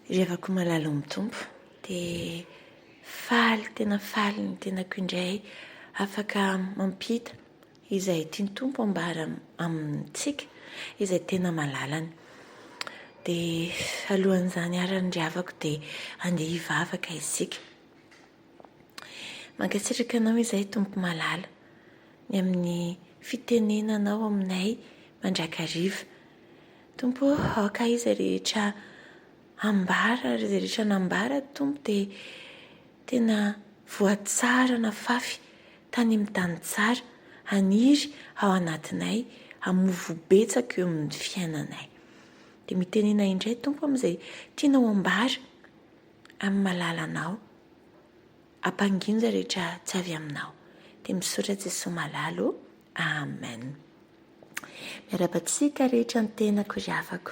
Revako malala amin'ny tompo dia faly tena faly ny tenako indray afaka mampita izay tiany tompo ambara amintsika izay tena malalany. Dia alohan'izany ary ny ravako dia andeha hivavaka isika. Mankasitraka anao izay tompo malala ny amin'ny fitenenanao aminay mandrakariva. Tompo aoka izay rehetra ambara izay rehetra nambara tompo dia tena voatsara na fafy tany amin'ny tany tsara haniry ao anatinay hamovo betsaka eo amin'ny fiainanay. Dia mitenena indray tompo amin'izay tianao ambara amin'ny malalanao hampangino izay rehetra tsy avy aminao. Dia misaotra Jesosy malalo. Amen. Miara-batsika rehetra ny tenako ravako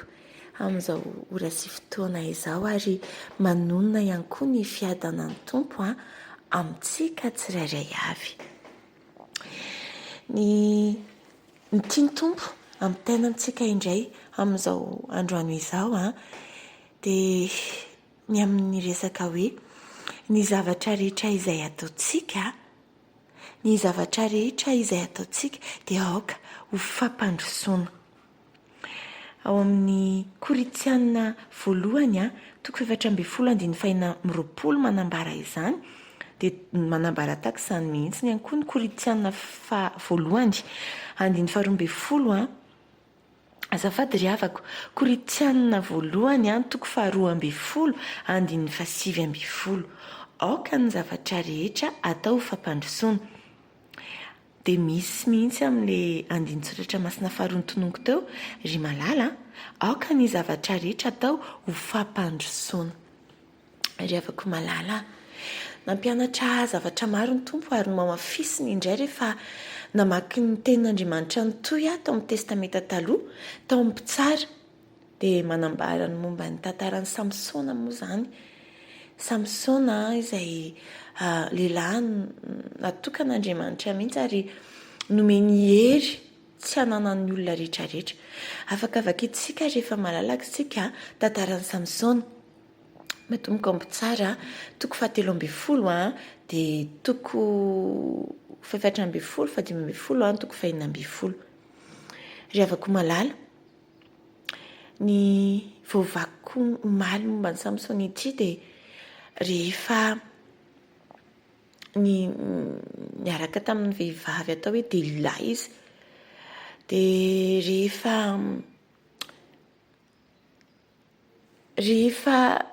amin'izao ora sy fotoana izao ary manonona ihany koa ny fiadana ny tompo amintsika tsirairay avy. Ny tiany tompo amin'ny tenantsika indray amin'izao androany izao dia ny amin'ny resaka hoe ny zavatra rehetra izay ataontsika, ny zavatra rehetra izay ataontsika dia aoka ho fampandrosoana. Ao amin'ny Korintianina voalohany 7:12 manambara izany, dia manambara tahaka izany mihitsy ny koa ny Korintianina voalohany 12 azafady ry havako, Korintianina voalohany 12:7 aoka ny zavatra rehetra atao fampandrosoana. Dia misy mihitsy amin'ilay andinitsoratra masina faharoa tononko teo ry malala, aoka ny zavatra rehetra atao ho fampandrosoana. Ry havako malala, nampianatra zavatra maro ny tompo ary mamafisiny indray rehefa namaky ny tenin'Andriamanitra ny toy tao amin'ny testamenta taloha tao amin'ny mpitsara dia manambara ny momba ny tantaran'ny Samsona moa izany. Samsona izay lehilahy natokan'Andriamanitra mihitsy ary nomeny hery tsy hananan'ny olona rehetrarehetra. Afaka vakintsika rehefa malalaka isika tantaran'ny Samsona. Matomboka amin'ny mpitsara 7:12 dia 14:12 14:12. Ry havako malala, ny voavako omaly momba ny Samsona ity dia rehefa niaraka tamin'ny vehivavy atao hoe Delila izy, dia rehefa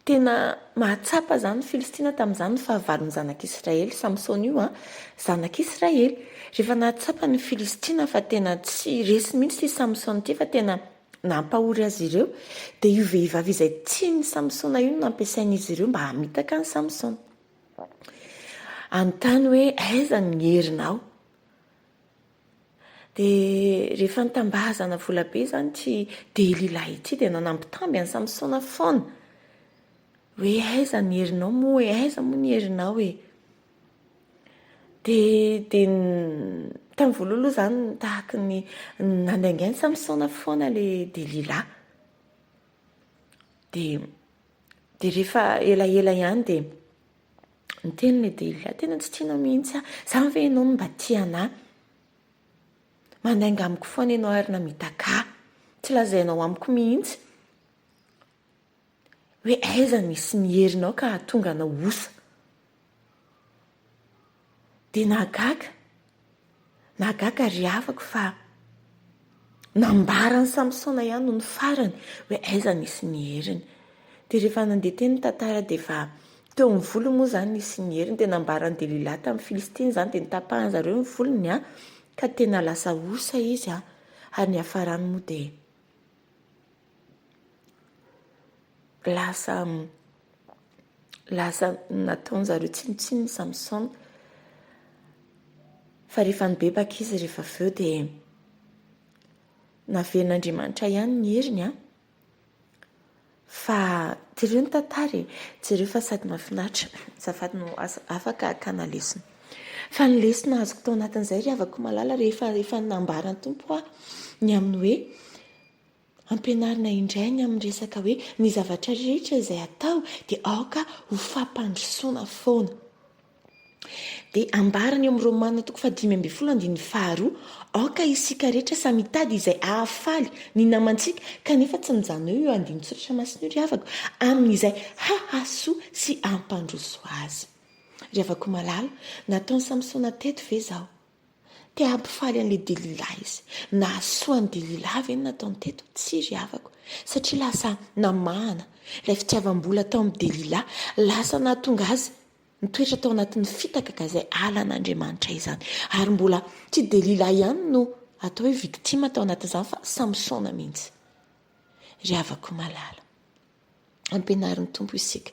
tena mahatsapa izany Filistina tamin'izany ny fahavalon'ny zanak'Israely. Samsona io zanak'Israely. Rehefa nahatsapa ny Filistina fa tena tsy resy mihitsy Samsona ity fa tena nampahory azy ireo, dia io vehivavy izay tiany Samsona io nampiasain'izy ireo mba hamitaka ny Samsona. Anontany hoe aiza ny herinao? Dia rehefa nitambazana volabe izany ity Delila ity dia nanambitamby any Samsona foana hoe aiza ny herinao moa, hoe aiza moa ny herinao e. Dia tamin'ny voalohaloha izany tahaka ny nandaingainy Samsona foana le Delila. Dia rehefa elaela ihany dia niteny le Delila, tena tsy tianao mihitsy izany ve ianao mba tianahy? Mandainga amiko foana ianao ary namitaka, tsy lazainao amiko mihitsy hoe aiza nisy ny herinao ka tonga anao osa. Dia nagaga ry havako fa nambara ny Samsona ihany no ny farany hoe aiza nisy ny heriny. Dia rehefa nandeha teny ny tantara dia efa teo amin'ny volo moa izany nisy ny heriny, dia nambara ny Delila tamin'ny Filistina izany dia nitapahany zareo ny volony ka tena lasa osa izy ary ny hafarany moa dia lasa nataony zareo tsinotsino ny Samsona. Fa rehefa nibebaka izy rehefa avy eo dia naveren'Andriamanitra ihany ny heriny fa jereo ny tantara jereo fa sady mahafinaritra, zafady no afaka hakana lesona. Fa ny lesona azoko tao anatin'izay ry havako malala rehefa nambara ny tompo ny amin'ny hoe ampianarina indrainy amin'ny resaka hoe ny zavatra rehetra izay atao dia aoka ho fampandrosoana foana. Dia ambarany eo amin'ny Romana 5:12 aoka isika rehetra samy hitady izay ahafaly ny namantsika kanefa tsy mijanona eo andiny soratra masina io ry havako amin'izay hahasoa sy ampandroso azy. Ry havako malala, nataony Samsona teto ve zao? Te hampifaly an'ilay Delila izy. Nahasoany Delila ve nataony teto? Tsy ry havako. Satria lasa namahana ilay fitiavam-bola tao amin'ny Delila, lasa nahatonga azy nitoetra tao anatin'ny fitakaka izay alan'Andriamanitra izany. Ary mbola tsy Delila ihany no atao hoe victime tao anatin'izany fa Samsona mihitsy. Ry havako malala, ampianarin'ny Tompo isika.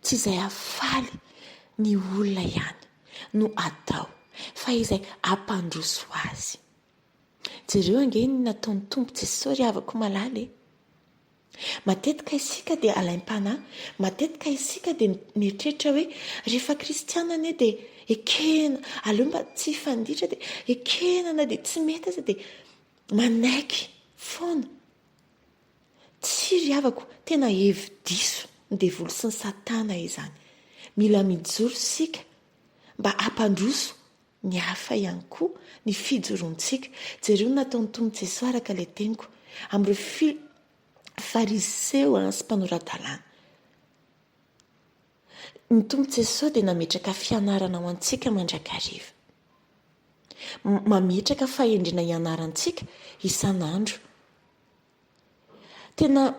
Tsy izay hafaly ny olona ihany no atao, fa izay ampandroso azy. Jereo angeny nataon'ny Tompo Jesosy ry havako malala e. Matetika isika dia alaim-panahy, matetika isika dia mieritreritra hoe rehefa kristiana anie dia ekena, aleo mba tsy fanditra dia ekena na dia tsy mety aza dia manaiky foana. Tsy ry havako, tena hevi-diso ny devoly sy ny satana izany. Mila mijoro sika mba hampandroso ny hafa ihany koa ny fijoroantsika. Jereo nataon'ny Tompo Jesosy araka ilay teniko amin'ireo fariseo sy mpanorandalàna. Ny Tompo Jesosy dia nametraka fianarana ho antsika mandrakariva. Mametraka fahendrena ianarantsika isan'andro. Tena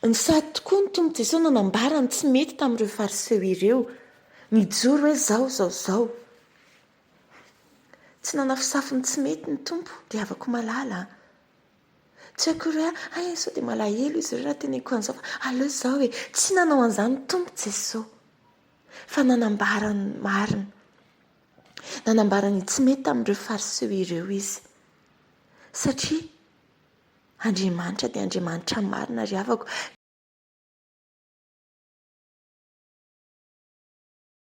nisady tokoa ny Tompo Jesosy nanambarany tsy mety tamin'ireo fariseo ireo. Nijoro hoe zao. Tsy nanafisafiny tsy mety ny Tompo, dia havako malala. Tsy haiko hoe sao dia malahelo izy ireo raha tena iko an'izao fa aleo izao hoe tsy nanao an'izany ny Tompo Jesosy. Fa nanambarany marina. Nanambarany tsy mety tamin'ireo fariseo ireo izy. Satria Andriamanitra dia Andriamanitra marina ry havako.